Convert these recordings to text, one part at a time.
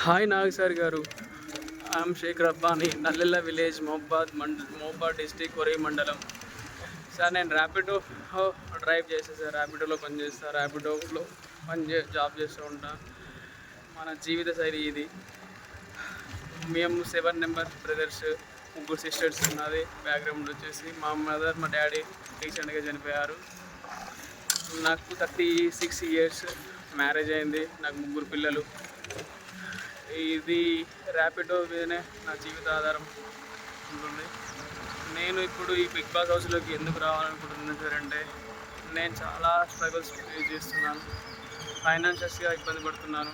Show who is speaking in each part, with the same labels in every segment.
Speaker 1: Hi Nag sir గారు. I'm Sheikh Rabbani, నల్లెల్ల village, మహబాద్ district, కొరై మండలం. సార్ నేను ర్యాపిడో డ్రైవ్ చేస్తాను సార్. ర్యాపిడోలో పనిచేస్తాను. ర్యాపిడోలో జాబ్ చేస్తూ ఉంటాను. మన జీవిత శైలి ఇది. మేము 7 నెంబర్ బ్రదర్స్, 3 సిస్టర్స్ ఉన్నది. బ్యాక్గ్రౌండ్ వచ్చేసి మా మదర్, మా డాడీ రీసెంట్గా చనిపోయారు. నాకు 36 ఇయర్స్, మ్యారేజ్ అయింది. నాకు 3 పిల్లలు. ఇది ర్యాపిడో మీదనే నా జీవిత ఆధారం ఉంటుంది. నేను ఇప్పుడు ఈ బిగ్ బాస్ హౌస్లోకి ఎందుకు రావాలనుకుంటున్నాను సార్ అంటే, నేను చాలా స్ట్రగుల్స్ ఫేస్ చేస్తున్నాను. ఫైనాన్షియల్స్గా ఇబ్బంది పడుతున్నాను.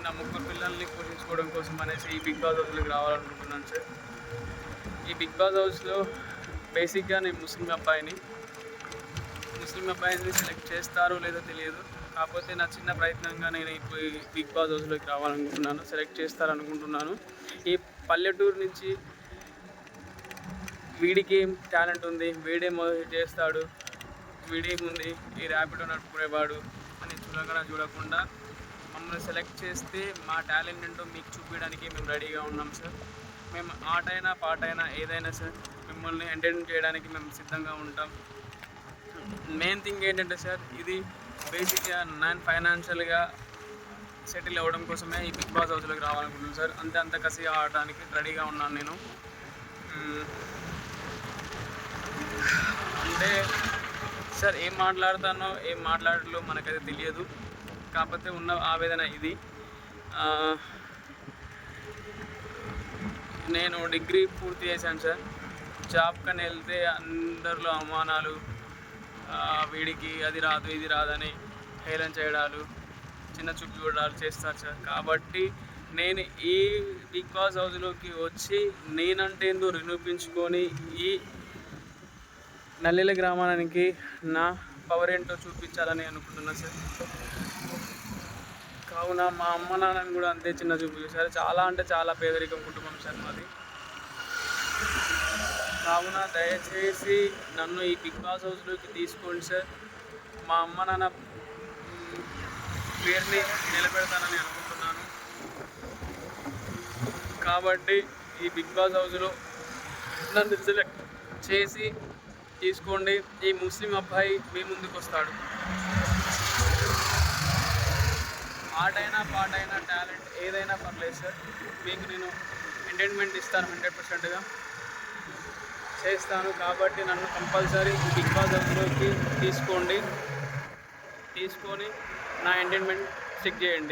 Speaker 1: నా 3 పిల్లల్ని పోషించుకోవడం కోసం అనేసి ఈ బిగ్ బాస్ హౌస్లోకి రావాలనుకుంటున్నాను సార్. ఈ బిగ్ బాస్ హౌస్లో బేసిక్గా నేను ముస్లిం అబ్బాయిని సెలెక్ట్ చేస్తారో లేదో తెలియదు. కాకపోతే నా చిన్న ప్రయత్నంగా నేను ఇప్పుడు బిగ్ బాస్ హౌస్లోకి రావాలనుకుంటున్నాను. సెలెక్ట్ చేస్తారనుకుంటున్నాను. ఈ పల్లెటూరు నుంచి వీడికి ఏం టాలెంట్ ఉంది, వీడేమో చేస్తాడు, వీడేముంది ఈ ర్యాపిడో నడుపుకునేవాడు అని చూడకుండా మమ్మల్ని సెలెక్ట్ చేస్తే మా టాలెంట్ ఏంటో మీకు చూపించడానికి మేము రెడీగా ఉన్నాం సార్. మేము ఆటైనా పాటైనా ఏదైనా సార్ మిమ్మల్ని ఎంటర్టైన్ చేయడానికి మేము సిద్ధంగా ఉంటాం. మెయిన్ థింగ్ ఏంటంటే సార్, ఇది బేసిక్గా నేను ఫైనాన్షియల్గా సెటిల్ అవ్వడం కోసమే ఈ బిగ్ బాస్ హౌస్లోకి రావాలనుకుంటున్నాను సార్. అంత కసిగా ఆడడానికి రెడీగా ఉన్నాను నేను. అంటే సార్ ఏం మాట్లాడతానో ఏం మాట్లాడాలో మనకైతే తెలియదు. కాకపోతే ఉన్న ఆవేదన ఇది. నేను డిగ్రీ పూర్తి చేశాను సార్. జాబ్ కని వెళ్తే అందరిలో అవమానాలు, వీడికి అది రాదు ఇది రాదని హేళన చేయడాలు, చిన్న చూపు చూడాలు చేస్తారు సార్. కాబట్టి నేను ఈ బిగ్ బాస్ హౌస్లోకి వచ్చి నేనంటే ఏందో నిరూపించుకొని ఈ నల్లెల గ్రామానికి నా పవర్ ఏంటో చూపించాలని అనుకుంటున్నాను సార్. కావున మా అమ్మ నాన్నని కూడా అంతే చిన్న చూపు చూశారు. చాలా అంటే చాలా పేదరికం కుటుంబం సార్ మాది. కావున దయచేసి నన్ను ఈ బిగ్ బాస్ హౌస్లోకి తీసుకోండి సార్. మా అమ్మ నాన్న పేరుని నిలబెడతానని అనుకుంటున్నాను. కాబట్టి ఈ బిగ్ బాస్ హౌస్లో నన్ను సెలెక్ట్ చేసి తీసుకోండి. ఈ ముస్లిం అబ్బాయి మీ ముందుకు వస్తాడు. ఆటైనా పాటైనా టాలెంట్ ఏదైనా పర్లేదు సార్. మీకు నేను ఎంటర్టైన్మెంట్ ఇస్తాను, 100%గా చేస్తాను. కాబట్టి నన్ను కంపల్సరీ బిగ్ బాస్ హౌస్లోకి తీసుకొని నా ఎంటర్టైన్మెంట్ చెక్ చేయండి.